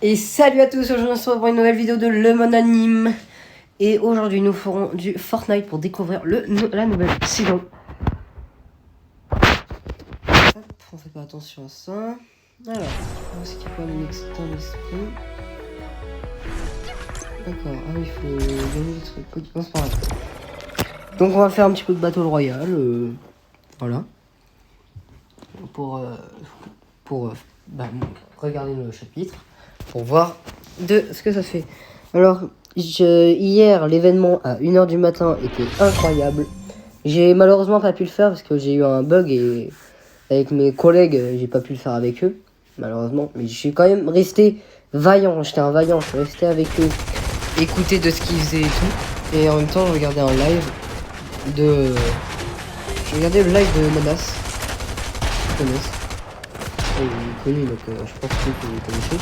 Et salut à tous, aujourd'hui on se retrouve pour une nouvelle vidéo de Le Monde Anime. Et aujourd'hui nous ferons du Fortnite pour découvrir la nouvelle saison. Hop, on fait pas attention à ça. Alors, est-ce qu'il y a pas un extend d'esprit? D'accord, ah oui, il faut gagner des trucs. Ok, bon, c'est pas grave. Donc on va faire un petit peu de Battle Royale. Voilà. Pour regarder le chapitre. Pour voir de ce que ça fait. Alors, hier, l'événement à 1h du matin était incroyable. J'ai malheureusement pas pu le faire parce que j'ai eu un bug et avec mes collègues, j'ai pas pu le faire avec eux, malheureusement. Mais je suis quand même resté vaillant, j'étais un vaillant, je suis resté avec eux, écouter de ce qu'ils faisaient et tout. Et en même temps, je regardais un live de... Je regardais le live de Nadas. Je connais. Il est connu, donc je pense que vous connaissez.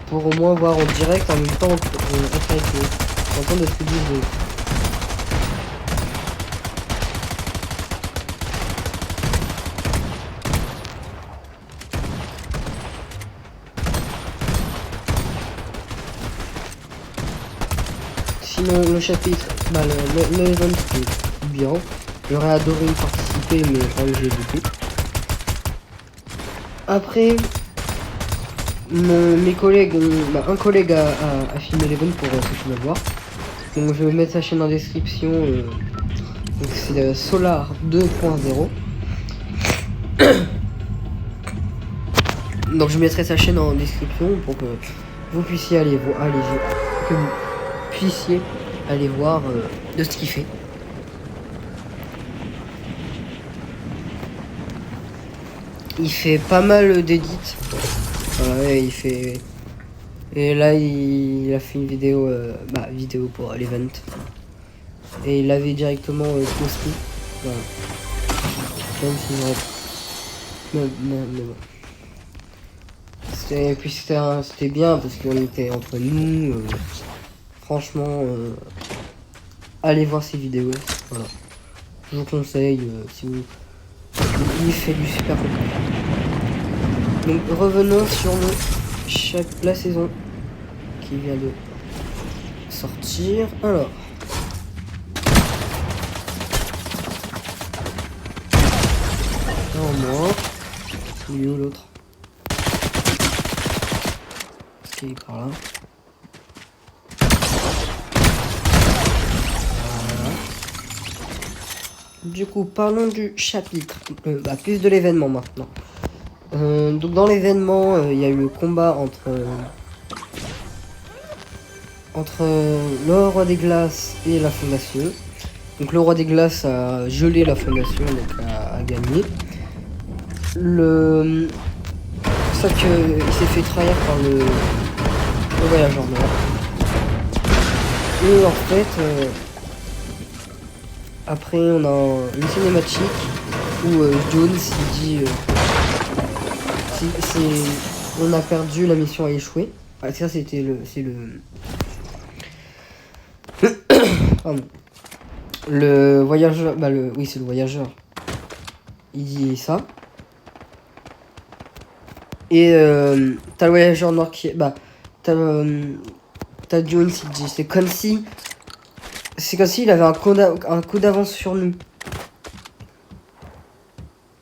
Pour au moins voir en direct en même temps être avec eux, entendre ce qu'ils disent. Sinon le chapitre, le event c'est bien. J'aurais adoré y participer mais quand même j'ai beaucoup. Après mes collègues, un collègue a filmé l'event pour ceux qui veulent voir. Donc je vais mettre sa chaîne en description. Donc c'est Solar 2.0. Donc je mettrai sa chaîne en description pour que vous puissiez aller voir, que vous puissiez aller voir de ce qu'il fait. Il fait pas mal d'édits. Voilà, il fait. Et là, il a fait une vidéo, vidéo pour l'event. Et il l'avait directement posté. Voilà. Même si mais bon. Et puis c'était bien parce qu'on était entre nous. Franchement, allez voir ses vidéos. Voilà. Je vous conseille si vous. Il fait du super contenu. Donc revenons sur la saison qui vient de sortir. Alors. En moins. Il est où l'autre? Il est par là. Voilà. Du coup, parlons du chapitre. Plus de l'événement maintenant. Donc dans l'événement, il y a eu le combat entre le roi des glaces et la fondation. Donc le roi des glaces a gelé la fondation, donc a gagné. C'est ça qu'il s'est fait trahir par le voyageur noir. Et en fait, après on a une cinématique où Jones il dit on a perdu, la mission a échoué. Ah, ça c'était pardon. Le voyageur, oui c'est le voyageur. Il dit ça. Et t'as le voyageur noir qui t'as Jones il dit c'est comme si il avait un coup d'avance sur nous.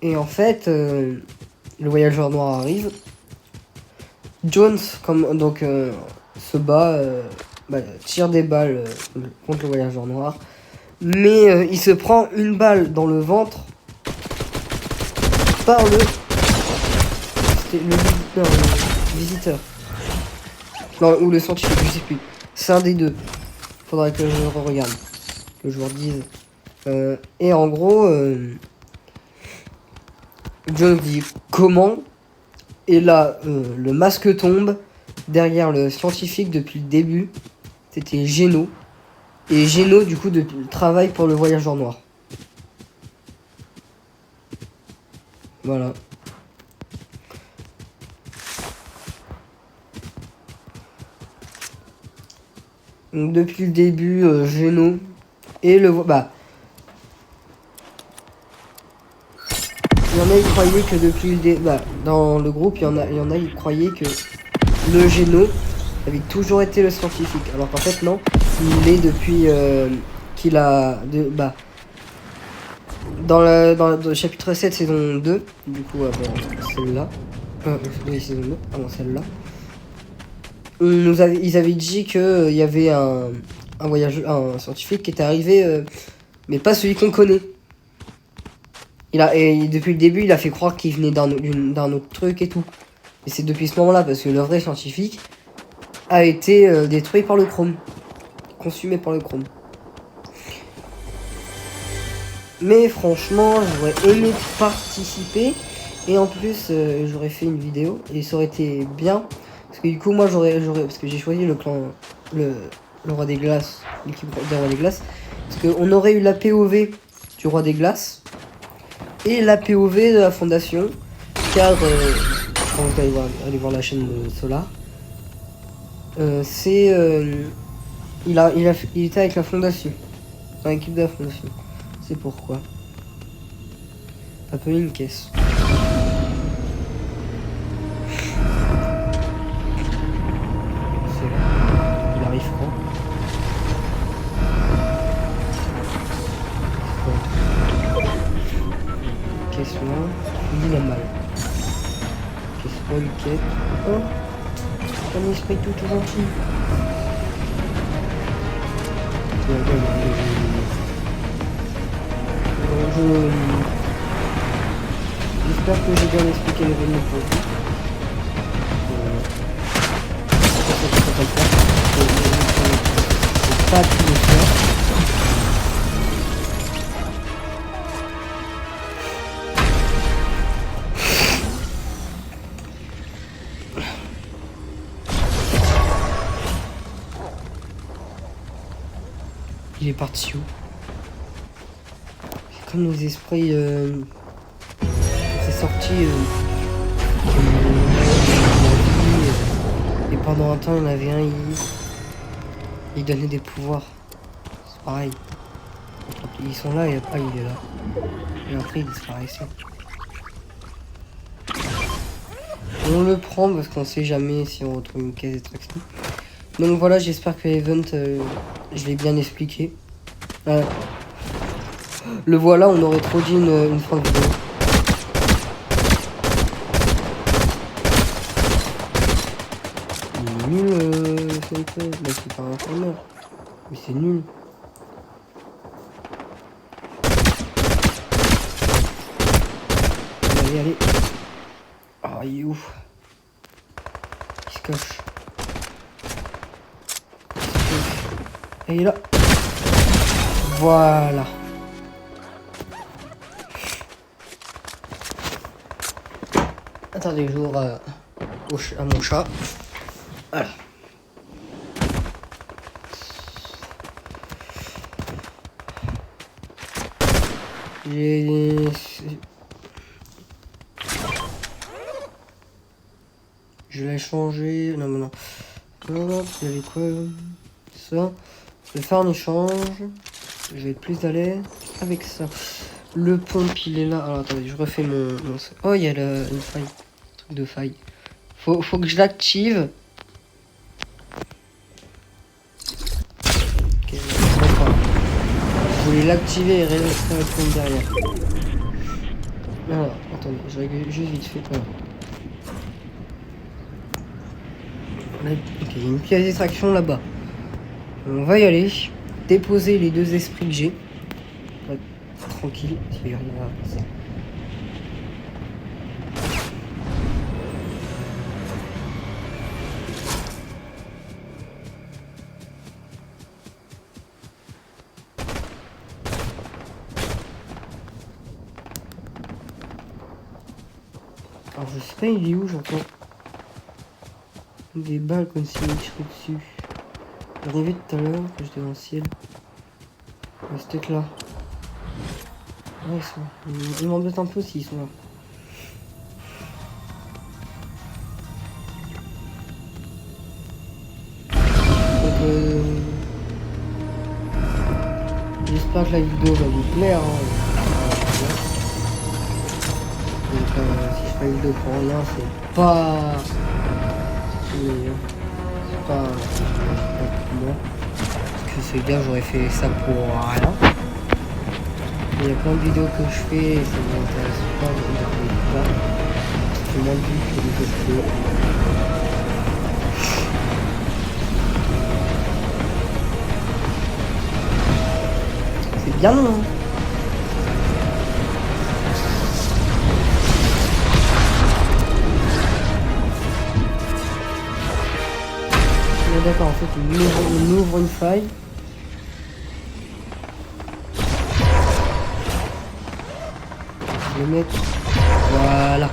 Et en fait le voyageur noir arrive. Jones se bat, tire des balles contre le voyageur noir. Mais il se prend une balle dans le ventre par le visiteur. Non, ou le scientifique, je sais plus. C'est un des deux. Faudrait que je regarde. Que je vous redise. Et en gros, John dit comment. Et là, le masque tombe. Derrière le scientifique depuis le début. C'était Geno. Et Geno, du coup, travaille pour le voyageur noir. Voilà. Donc, depuis le début, Geno et le... il y en en a, ils croyaient que depuis le dans le groupe, il y en a, ils croyaient que le Géno avait toujours été le scientifique. Alors qu'en fait, non. Il l'est depuis qu'il a... dans le chapitre 7, saison 2, du coup, avant celle-là. Oui, saison 2, avant celle-là. Ils avaient dit qu'il y avait un scientifique qui était arrivé, mais pas celui qu'on connaît. Et depuis le début, il a fait croire qu'il venait d'un autre truc et tout. Et c'est depuis ce moment-là, parce que le vrai scientifique a été détruit par le chrome. Consumé par le chrome. Mais franchement, j'aurais aimé participer. Et en plus, j'aurais fait une vidéo. Et ça aurait été bien. Parce que du coup, moi, parce que j'ai choisi le clan... Le Roi des Glaces. L'équipe des Rois des Glaces. Parce qu'on aurait eu la POV du Roi des Glaces. Et la POV de la Fondation. Car, quand vous allez voir la chaîne de Solar. Il était avec la Fondation. Dans l'équipe de la Fondation. C'est pourquoi. Appeler une caisse. Il arrive quand? Caisse là. Il a mal. Caisse pas une quête. Oh, un esprit tout gentil. J'espère que j'ai bien expliqué l'événement pour vous. C'est pas tout le faire. Il est parti où? C'est comme nos esprits... c'est sorti... et pendant un temps, il y en avait un, il donnait des pouvoirs. C'est pareil. Ils sont là et après, il est là. Et après, il disparaissait. On le prend parce qu'on sait jamais si on retrouve une caisse d'extraction. Donc voilà, j'espère que l'event, je l'ai bien expliqué. Le voilà, on aurait trop dit une fin de vidéo. Il est nul, c'est pas un farmer. Mais c'est nul. Allez, allez. Ah, il est ouf. Il se cache. Et il est là. Voilà. Attendez, j'ouvre à mon chat. Voilà. Je l'ai changé. Non, mais non. Hop, il y avait quoi? Ça. Je vais faire un échange. Je vais être plus à l'aise avec ça. Le pompe, il est là. Alors attendez, je refais mon... Oh, il y a une faille. Un truc de faille. Faut que je l'active. Ok, je voulais l'activer et rester avec le pompe derrière. Alors, attendez, je règle juste vite fait. Voilà. Ok, il y a une pièce d'extraction là-bas. On va y aller. Déposer les deux esprits que j'ai. Tranquille, il va rien à passer. Alors je sais pas il est où, j'entends des balles comme si on tirait dessus. Arrivé tout à l'heure, que j'étais dans le ciel. Mais c'était là. Ouais, ils m'embêtent un peu s'ils sont là. Donc j'espère que la vidéo va vous plaire. Hein. si je fais une vidéo pour rien, c'est pas... C'est pas pour moi. Parce que ce gars, j'aurais fait ça pour rien. Il y a plein de vidéos que je fais et ça m'intéresse pas, je ne regarde pas. C'est moins de vues que les autres vidéos. C'est bien long, hein. D'accord, en fait, on ouvre une faille. Je vais mettre... Voilà.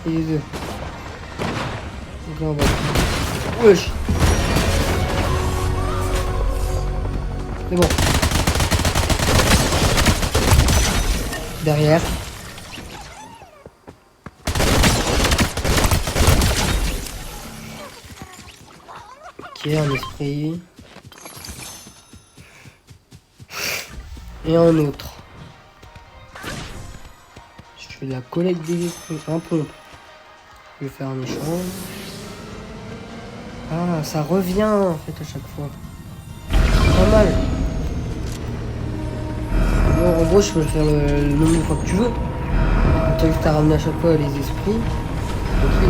Et les deux. Donc là, on va... Wesh. C'est bon. Derrière. Ok, un esprit. Et un autre. Je fais de la collecte des esprits. Un pompe. Je vais faire un échange. Ah, ça revient en fait à chaque fois. Pas mal. Bon, en gros, je peux le faire le nombre de fois que tu veux. Tant que tu as ramené à chaque fois les esprits. Ok.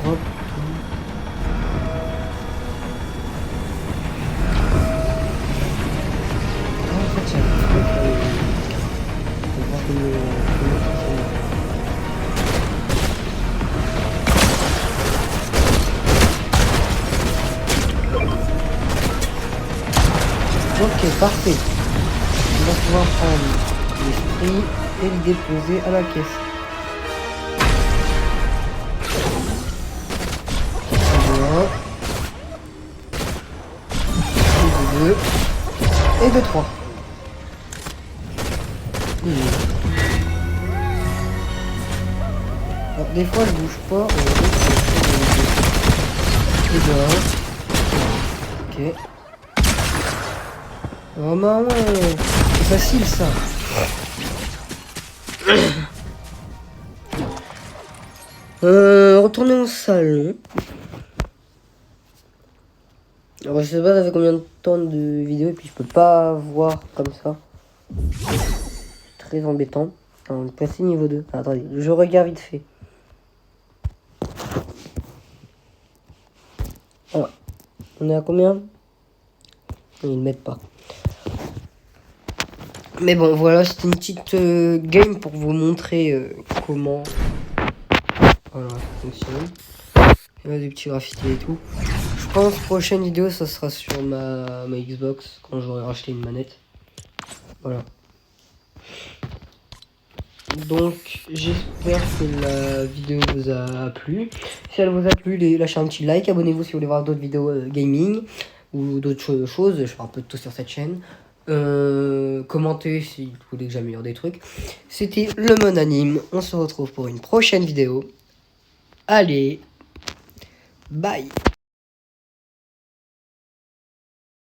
Drop. Ah, en fait, il y a un truc là. On va voir comment ça fonctionne. Ok, parfait. On va pouvoir prendre l'esprit et le déposer à la caisse. Et de 2. Et de 3. Alors, des fois je bouge pas. Et de 1. Ok. Oh maman, c'est facile ça. Retourner au salon. Alors je sais pas ça fait combien de temps de vidéo et puis je peux pas voir comme ça. Très embêtant. Alors, on est passé niveau 2. Ah, attendez, je regarde vite fait. Alors, on est à combien? Ils ne mettent pas. Mais bon, voilà, c'était une petite game pour vous montrer comment voilà, ça fonctionne. Il y a des petits graffitis et tout. Je pense prochaine vidéo, ça sera sur ma Xbox quand j'aurai racheté une manette. Voilà. Donc, j'espère que la vidéo vous a plu. Si elle vous a plu, lâchez un petit like. Abonnez-vous si vous voulez voir d'autres vidéos gaming ou d'autres choses. Je fais un peu de tout sur cette chaîne. Commentez si vous voulez que j'améliore des trucs. C'était le Monanime. On se retrouve pour une prochaine vidéo. Allez, bye.